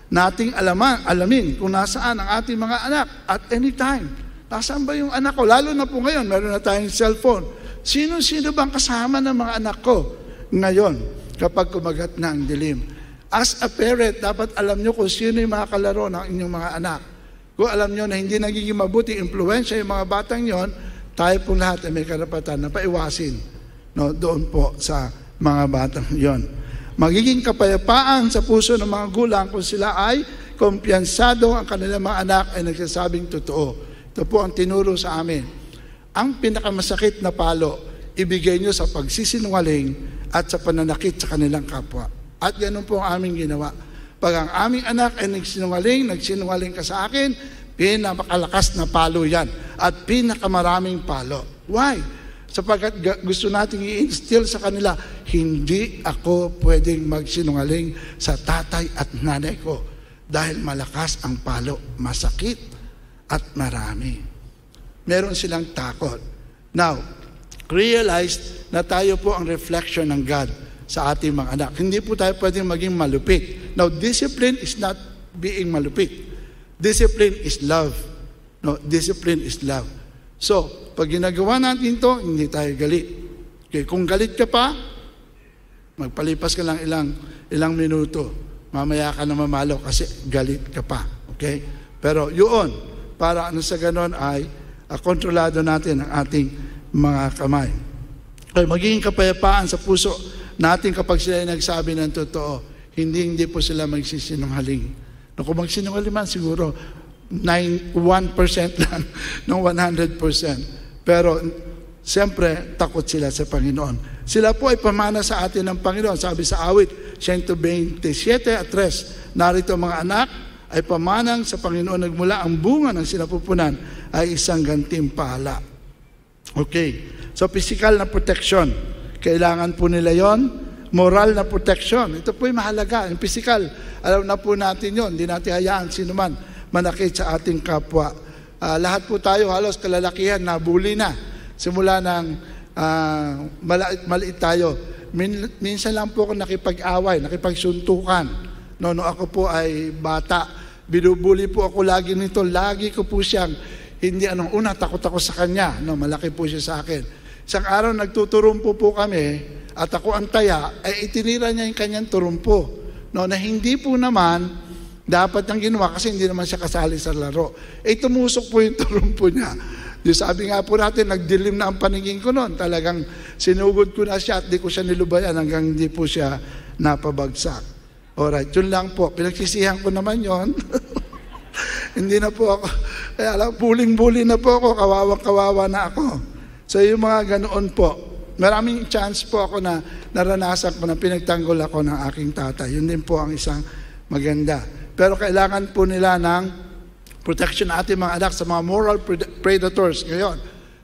nating alamin kung nasaan ang ating mga anak at any time. Nasaan ba yung anak ko? Lalo na po ngayon, meron na tayong cellphone. Sino-sino bang kasama ng mga anak ko ngayon kapag kumagat na ang dilim? As a parent, dapat alam nyo kung sino yung mga kalaro ng inyong mga anak. Kung alam nyo na hindi nagiging mabuti impluensya yung mga batang yon, tayo po lahat ay may karapatan na paiwasin doon po sa mga batang yon. Magiging kapayapaan sa puso ng mga gulang kung sila ay kumpiyansado ang kanilang mga anak ay nagsasabing totoo. Ito po ang tinuro sa amin. Ang pinakamasakit na palo, ibigay nyo sa pagsisinungaling at sa pananakit sa kanilang kapwa. At ganun po ang aming ginawa. Pag ang aming anak ay nagsinungaling ka sa akin, pinakalakas na palo yan. At pinakamaraming palo. Why? Sapagkat gusto nating i-instill sa kanila, hindi ako pwedeng magsinungaling sa tatay at nanay ko. Dahil malakas ang palo, masakit at marami. Meron silang takot. Now, realize na tayo po ang reflection ng God sa ating mga anak. Hindi po tayo pwedeng maging malupit. Now, discipline is not being malupit. Discipline is love. Discipline is love. So, pag ginagawa natin to, hindi tayo galit. Okay, kung galit ka pa, magpalipas ka lang ilang minuto. Mamaya ka na mamalo kasi galit ka pa. Okay? Pero yun, para sa ganon ay kontrolado natin ang ating mga kamay. Okay, magiging kapayapaan sa puso natin kapag sila ay nagsabi ng totoo, hindi po sila magsisinungaling. Kung magsinungaling man, siguro 1% lang ng 100%. Pero, siyempre, takot sila sa Panginoon. Sila po ay pamana sa atin ng Panginoon. Sabi sa awit, 127:3, narito mga anak, ay pamanang sa Panginoon nagmula ang bunga ng sinapupunan ay isang gantimpala. Okay. So, physical na protection. Kailangan po nila yon. Moral na protection. Ito po yung mahalaga. Yung physical, alam na po natin yon. Hindi natin hayaan sino man manakit sa ating kapwa. Lahat po tayo halos kalalakihan, nabuli na. Simula ng maliit tayo, minsan lang po ako nakipag-away, nakipagsuntukan. No ako po ay bata, binubuli po ako lagi nito. Lagi ko po siyang, takot ako sa kanya. No, malaki po siya sa akin. Isang araw nagtuturumpo po kami at ako ang taya, ay itinira niya yung kanyang turumpo. No, na hindi po naman dapat niyang ginawa kasi hindi naman siya kasali sa laro. Tumusok po yung turumpo niya. Yung sabi nga po natin, nagdilim na ang paningin ko noon. Talagang sinugod ko na siya at di ko siya nilubayan hanggang hindi po siya napabagsak. Alright, yun lang po. Pinagsisihan ko naman yon. Hindi na po ako, kaya lang, buling-buli na po ako, kawawang-kawawa na ako. So yung mga ganoon po, maraming chance po ako na naranasan ko na pinagtanggol ako ng aking tatay. Yun din po ang isang maganda. Pero kailangan po nila ng protection ng ating mga anak sa mga moral predators ngayon.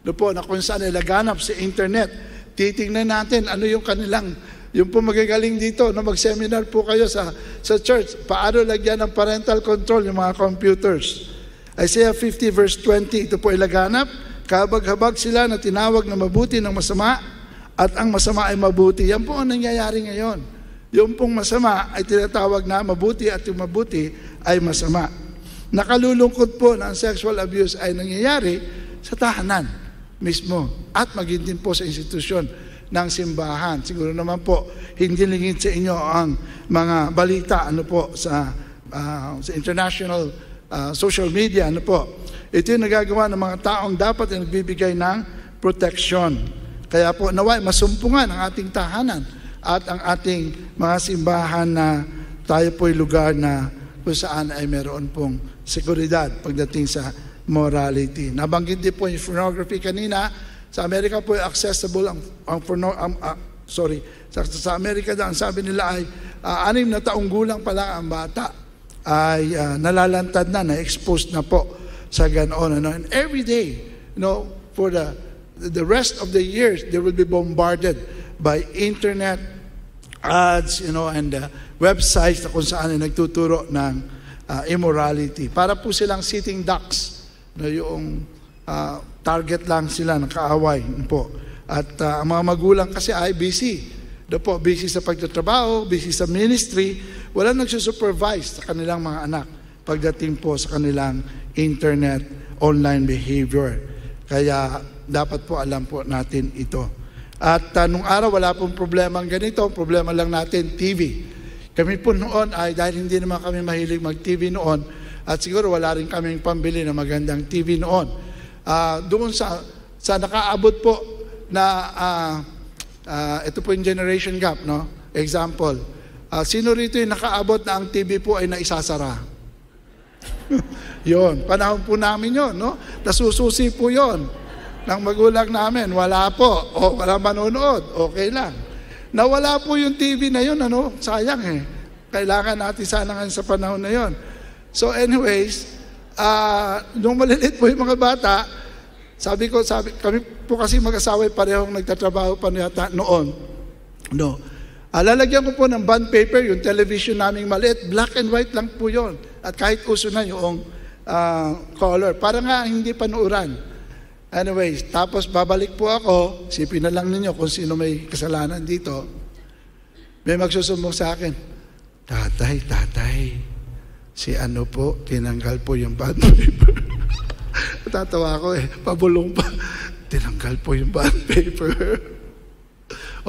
Doon po na kung saan ilaganap sa internet, titingnan natin ano yung kanilang, yung po magagaling dito, na mag-seminar po kayo sa church, paano lagyan ng parental control yung mga computers. Isaiah 50 verse 20, ito po ilaganap, kabag-habag sila na tinawag na mabuti ng masama at ang masama ay mabuti. Yan po ang nangyayari ngayon. Yung pong masama ay tinatawag na mabuti at yung mabuti ay masama. Nakalulungkot po na ang sexual abuse ay nangyayari sa tahanan mismo at maging din po sa institusyon ng simbahan. Siguro naman po, hindi lingid sa inyo ang mga balita sa international social media. Ito yung nagagawa ng mga taong dapat ay nagbibigay ng protection. Kaya po naway masumpungan ang ating tahanan at ang ating mga simbahan na tayo po'y lugar na kung saan ay meron pong seguridad pagdating sa morality. Nabanggit din po yung pornography kanina. Sa Amerika po accessible sa Amerika daw ang sabi nila ay 6 na taong gulang pa lang ang bata ay nalalantad na exposed na po sa ganoon. And every day, for the rest of the years, they will be bombarded by internet ads, and websites na kung saan ay nagtuturo ng immorality. Para po silang sitting ducks, yung target lang sila ng kaaway po. At ang mga magulang kasi ay busy. Busy sa pagtatrabaho, busy sa ministry, wala nagsusupervise sa kanilang mga anak pagdating po sa kanilang internet, online behavior. Kaya dapat po alam po natin ito. At nung araw, wala pong problemang ganito. Problema lang natin, TV. Kami po noon ay, dahil hindi naman kami mahilig mag-TV noon, at siguro wala rin kaming pambili na magandang TV noon. Doon sa nakaabot po na, ito po yung generation gap, Example, sino rito yung nakaabot na ang TV po ay naisasara? Yon, panahon po namin yon, nasususi po yon ng magulang namin. Wala po, wala manonood, okay lang. Nawala po yung TV na yon, sayang kailangan natin sana ngayon sa panahon na yon. So anyways, nung maliliit po yung mga bata, kami po kasi mag-asawa parehong nagtatrabaho pa yata noon. Lalagyan ko po ng bond paper, yung television naming maliit, black and white lang po yon. At kahit uso na yung color, para nga hindi panuuran. Anyways, tapos babalik po ako, sipin na lang ninyo kung sino may kasalanan dito. May magsusumbong sa akin, Tatay, si ano po, tinanggal po yung bond paper. Tatawa ako pabulong pa. Tinanggal po yung bond paper.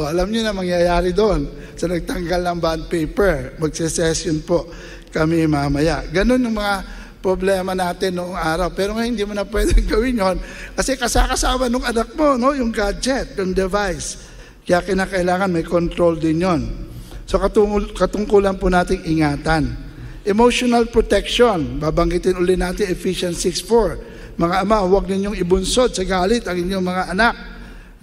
Alam niyo na mangyayari doon. Sa nagtanggal ng bond paper, magse-session po kami mamaya. Ganon yung mga problema natin noong araw. Pero ngayon, hindi mo na pwedeng gawin yon kasi kasama nung anak mo, yung gadget, yung device. Kaya kinakailangan may control din yon. So katungkulan po nating ingatan. Emotional protection. Babanggitin ulit natin Ephesians 6:4. Mga ama, huwag ninyong ibunsod sa galit ang inyong mga anak.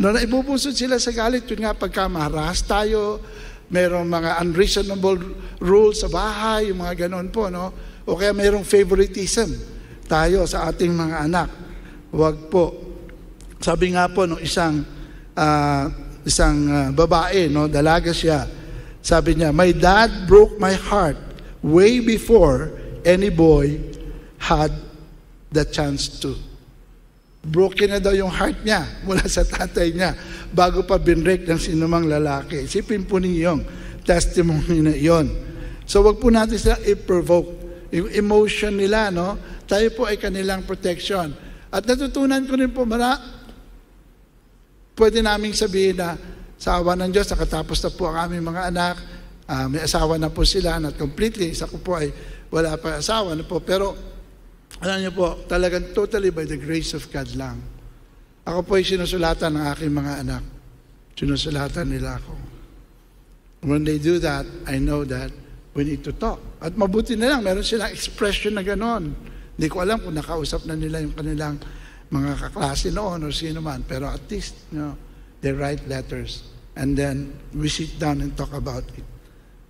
Na ibubunsod sila sa galit, yun nga pagka maharas tayo, mayroong mga unreasonable rules sa bahay, yung mga ganon po, o kaya mayroong favoritism tayo sa ating mga anak. Huwag po. Sabi nga po nung isang babae, dalaga siya, sabi niya, "My dad broke my heart way before any boy had the chance to." Broken na daw yung heart niya mula sa tatay niya bago pa binrek ng sinumang lalaki. Isipin po ninyo yung testimony na iyon. So wag po natin sila i-provoke. Yung emotion nila, no? Tayo po ay kanilang protection. At natutunan ko rin po, pwede naming sabihin na sa awa ng Diyos, nakatapos na po ang aming mga anak, may asawa na po sila, not completely, isa ko po ay wala pa asawa na po, pero alam niyo po, talagang totally by the grace of God lang. Ako po ay sinusulatan ng aking mga anak. Sinusulatan nila ako. When they do that, I know that we need to talk. At mabuti na lang, meron silang expression na ganon. Hindi ko alam kung nakausap na nila yung kanilang mga kaklase noon o sino man. Pero at least, they write letters. And then, we sit down and talk about it.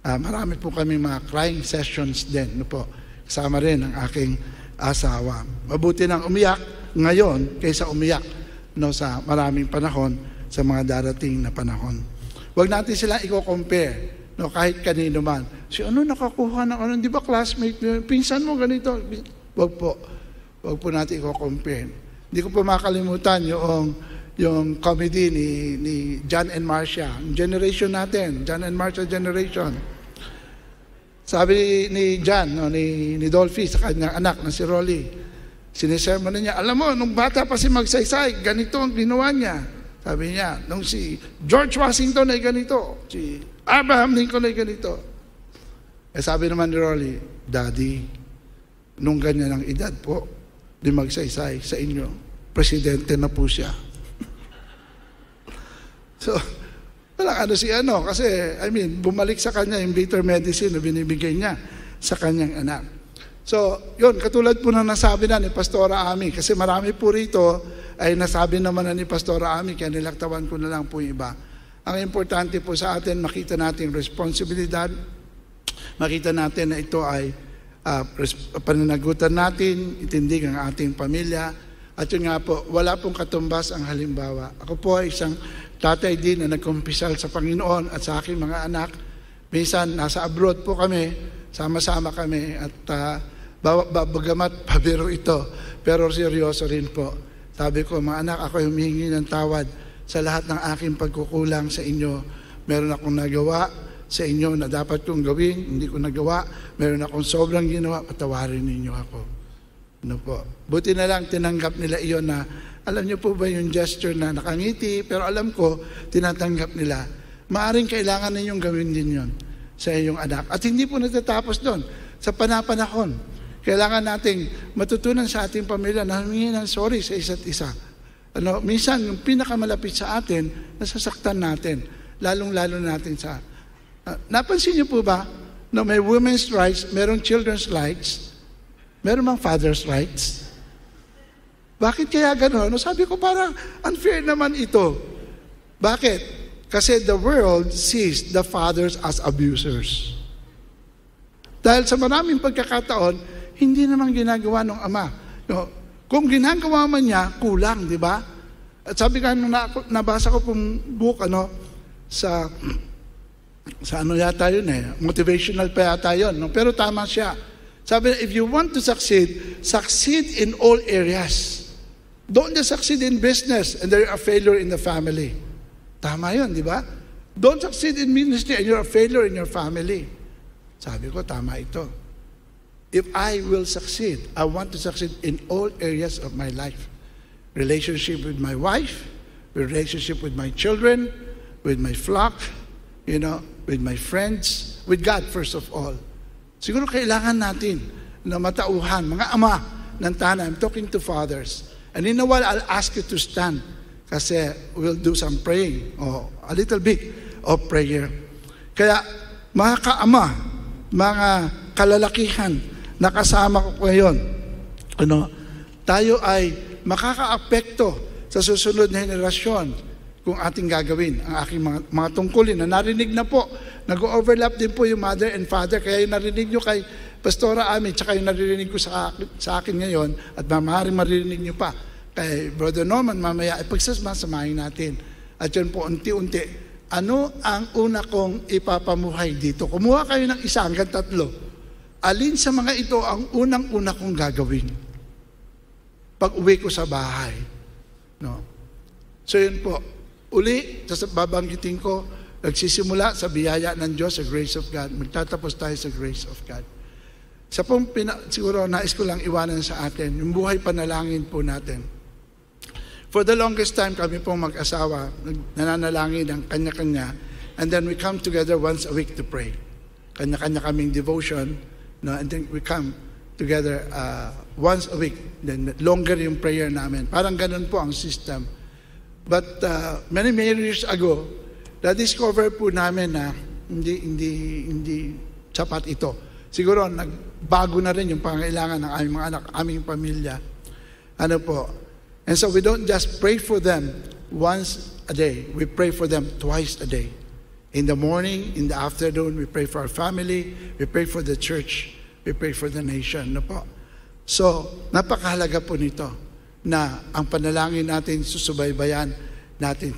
Marami po kami mga crying sessions din. Kasama rin ang aking asawa. Mabuti nang umiyak ngayon kaysa umiyak sa maraming panahon, sa mga darating na panahon. Huwag natin sila i-compare. Kahit kanino man. Nakakuha ng ano? Di ba classmate mo? Pinsan mo ganito. Huwag po. Huwag po natin i-compare. Hindi ko pa makalimutan yung comedy ni John and Marcia. Generation natin. John and Marcia generation. Sabi ni John, ni Dolphy, sa kanyang anak na si Rolly, sinisermon na niya, alam mo, nung bata pa si Magsaysay, ganito ang ginawa niya. Sabi niya, nung si George Washington ay ganito, si Abraham Lincoln ay ganito. Sabi naman ni Rolly, Daddy, nung ganyan ang edad po, ni Magsaysay sa inyo, presidente na po siya. So, kasi, bumalik sa kanya yung bitter medicine na binibigay niya sa kanyang anak. So, yun, katulad po na nasabi na ni Pastora Ami, kasi marami po rito ay nasabi naman na ni Pastora Ami, kaya nilaktawan ko na lang po yung iba. Ang importante po sa atin, makita natin responsibilidad, makita natin na ito ay pananagutan natin, itindig ang ating pamilya, at yun nga po, wala pong katumbas ang halimbawa. Ako po ay isang tatay din na nagkumpisal sa Panginoon at sa aking mga anak. Minsan, nasa abroad po kami, sama-sama kami, at bagamat pabiro ito, pero seryoso rin po. Sabi ko, mga anak, ako humihingi ng tawad sa lahat ng aking pagkukulang sa inyo. Meron akong nagawa sa inyo na dapat kong gawin, hindi ko nagawa. Meron akong sobrang ginawa, patawarin ninyo ako. Buti na lang tinanggap nila iyon na, alam niyo po ba yung gesture na nakangiti, pero alam ko, tinatanggap nila. Maaring kailangan ninyong gawin din yon sa iyong anak. At hindi po natatapos doon. Sa panahon, kailangan nating matutunan sa ating pamilya na humingi ng sorry sa isa't isa. Minsan, yung pinakamalapit sa atin, nasasaktan natin. Lalong-lalo natin sa... napansin niyo po ba na may women's rights, merong children's rights, meron bang father's rights? Bakit kaya gano'n? Sabi ko parang unfair naman ito. Bakit? Kasi the world sees the fathers as abusers. Dahil sa maraming pagkakataon, hindi naman ginagawa ng ama. Kung ginagawa man niya, kulang, di ba? At sabi ka, nung nabasa ko pong book, sa ano yata yun motivational pa yata yun. Pero tama siya. Sabi, if you want to succeed in all areas. Don't just succeed in business and you're a failure in the family. Tama yun, di ba? Don't succeed in ministry and you're a failure in your family. Sabi ko, tama ito. If I will succeed, I want to succeed in all areas of my life. Relationship with my wife, relationship with my children, with my flock, with my friends, with God first of all. Siguro kailangan natin na matauhan, mga ama ng tahanan. I'm talking to fathers. And in a while, I'll ask you to stand kasi we'll do some praying or a little bit of prayer. Kaya, mga kaama, mga kalalakihan na kasama ko ngayon, tayo ay makaka-apekto sa susunod na henerasyon kung ating gagawin ang aking mga tungkulin na narinig na po. Nag-overlap din po yung mother and father. Kaya yung narinig nyo kay Pastora Ami, tsaka yung naririnig ko sa akin ngayon, at maaaring maririnig nyo pa kay Brother Norman mamaya, pagsasamahin natin. At yun po, unti-unti, ano ang una kong ipapamuhay dito? Kumuha kayo ng isa hanggang 3. Alin sa mga ito ang unang-una kong gagawin? Pag uwi ko sa bahay, No? So yun po. Uli, babanggitin ko, nagsisimula sa biyaya ng Diyos, sa grace of God. Magtatapos tayo sa grace of God. Sa pong siguro nais ko lang iwanan sa atin, yung buhay panalangin po natin. For the longest time, kami pong mag-asawa, nananalangin ng kanya-kanya, and then we come together once a week to pray. Kanya-kanya kaming devotion, no? And then we come together once a week. Then longer yung prayer namin. Parang ganun po ang system. But many years ago, na-discover po namin na hindi sapat ito. Siguro nagbago na rin yung pangailangan ng aming mga anak, aming pamilya. Ano po? And so we don't just pray for them once a day. We pray for them twice a day. In the morning, in the afternoon, we pray for our family, we pray for the church, we pray for the nation. No po? So, napakahalaga po nito na ang panalangin natin, susubaybayan natin.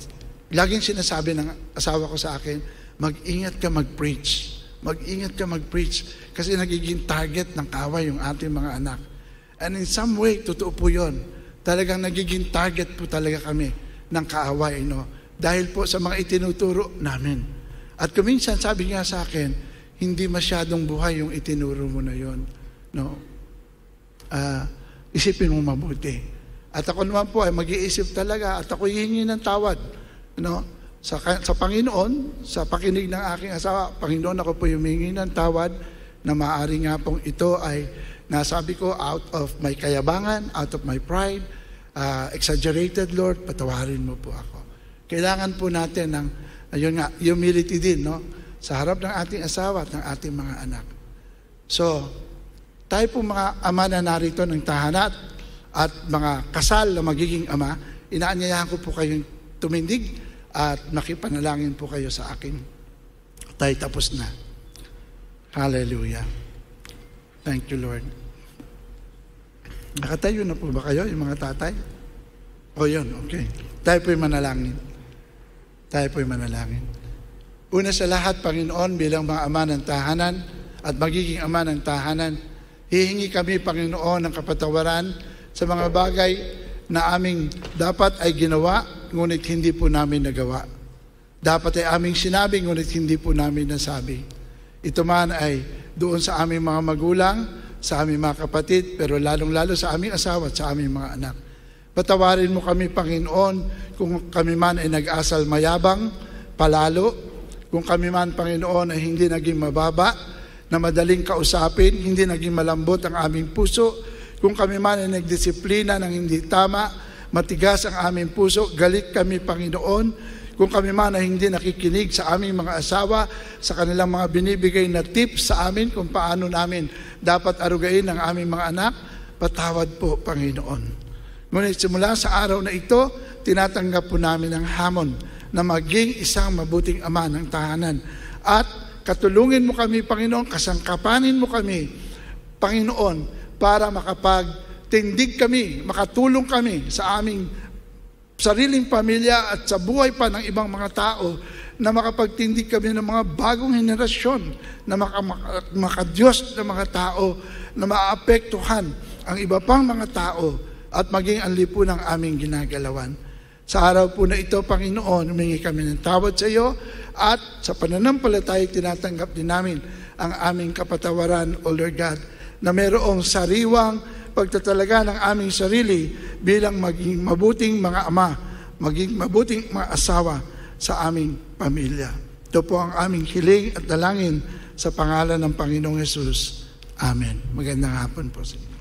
Laging sinasabi ng asawa ko sa akin, mag-ingat ka mag-preach. Mag-ingat ka mag-preach kasi nagiging target ng kaaway yung ating mga anak. And in some way, totoo po yun. Talagang nagiging target po talaga kami ng kaaway. No? Dahil po sa mga itinuturo namin. At kuminsan, sabi nga sa akin, hindi masyadong buhay yung itinuro mo na yun. No? Isipin mo mabuti. At ako naman po ay mag-iisip talaga at ako hihingi ng tawad. No? Sa Panginoon, sa pakinig ng aking asawa, Panginoon, ako po humingi ng tawad na maaari nga pong ito ay nasabi ko out of my kayabangan, out of my pride, exaggerated, Lord, patawarin mo po ako. Kailangan po natin ng, ayun nga, humility din, no? Sa harap ng ating asawa at ng ating mga anak. So, tayo po mga ama na narito ng tahanat at mga kasal na magiging ama, inaanyayahan ko po kayong tumindig at makipanalangin po kayo sa akin. Tayo tapos na. Hallelujah. Thank you, Lord. Nakatayo na po ba kayo, yung mga tatay? O yun, okay. Tayo po'y manalangin. Tayo po'y manalangin. Una sa lahat, Panginoon, bilang mga ama ng tahanan at magiging ama ng tahanan, hihingi kami, Panginoon, ng kapatawaran sa mga bagay na aming dapat ay ginawa, ngunit hindi po namin nagawa. Dapat ay aming sinabi, ngunit hindi po namin nasabi. Ito man ay doon sa aming mga magulang, sa aming mga kapatid, pero lalong-lalo sa aming asawa at sa aming mga anak. Patawarin mo kami, Panginoon, kung kami man ay nag-asal mayabang, palalo, kung kami man, Panginoon, ay hindi naging mababa, na madaling kausapin, hindi naging malambot ang aming puso, kung kami man ay nagdisiplina ng hindi tama, matigas ang aming puso, galit kami, Panginoon. Kung kami man ay hindi nakikinig sa aming mga asawa, sa kanilang mga binibigay na tips sa amin kung paano namin dapat arugain ang aming mga anak, patawad po, Panginoon. Ngunit simula sa araw na ito, tinatanggap po namin ang hamon na maging isang mabuting ama ng tahanan. At katulungin mo kami, Panginoon, kasangkapanin mo kami, Panginoon, para makapagtindig kami, makatulong kami sa aming sariling pamilya at sa buhay pa ng ibang mga tao na makapagtindig kami ng mga bagong henerasyon na makadiyos ng mga tao na maapektuhan ang iba pang mga tao at maging ang lipunang aming ginagalawan. Sa araw po na ito, Panginoon, humingi kami ng tawad sa iyo at sa pananampalataya tinatanggap din namin ang aming kapatawaran, O Lord God, na mayroong sariwang pagtatalaga ng aming sarili bilang maging mabuting mga ama, maging mabuting mga asawa sa aming pamilya. Ito po ang aming hiling at dalangin sa pangalan ng Panginoong Hesus. Amen. Magandang hapon po sa inyo.